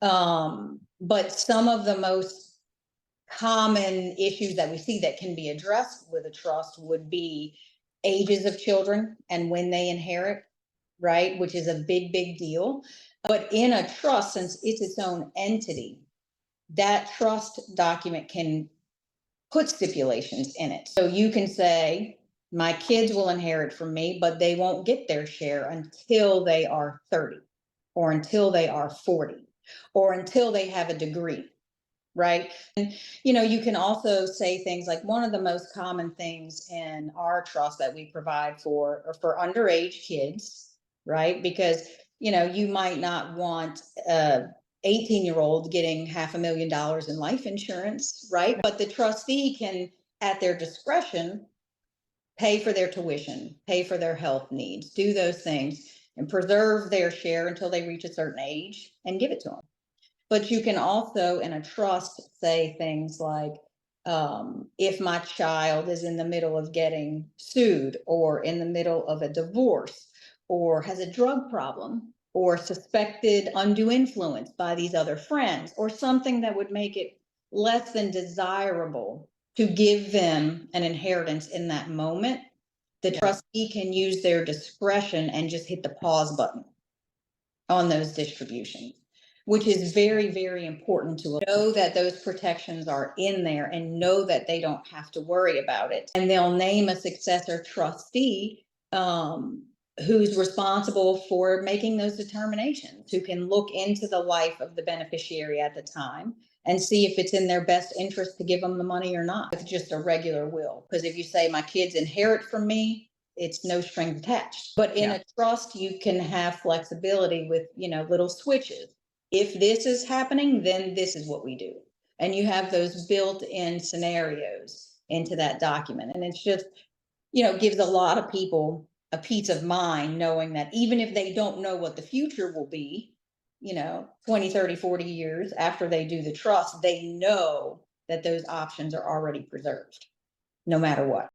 But some of the most common issues that we see that can be addressed with a trust would be ages of children and when they inherit, right? Which is a big, big deal. But in a trust, since it's its own entity, that trust document can put stipulations in it. So you can say, my kids will inherit from me, but they won't get their share until they are 30 or until they are 40 or until they have a degree, right? And you can also say things like one of the most common things in our trust that we provide for are for underage kids, right? Because you might not want 18-year-old getting $500,000 in life insurance, right? But the trustee can, at their discretion, pay for their tuition, pay for their health needs, do those things, and preserve their share until they reach a certain age and give it to them. But you can also, in a trust, say things like, if my child is in the middle of getting sued or in the middle of a divorce or has a drug problem or suspected undue influence by these other friends or something that would make it less than desirable to give them an inheritance in that moment, the trustee can use their discretion and just hit the pause button on those distributions, which is very, very important to know that those protections are in there and know that they don't have to worry about it. And they'll name a successor trustee who's responsible for making those determinations, who can look into the life of the beneficiary at the time and see if it's in their best interest to give them the money or not. It's just a regular will. Because if you say my kids inherit from me, it's no strings attached. But in a trust, you can have flexibility with, little switches. If this is happening, then this is what we do. And you have those built-in scenarios into that document. And it's just, gives a lot of people a peace of mind knowing that even if they don't know what the future will be, 20, 30, 40 years after they do the trust, they know that those options are already preserved, no matter what.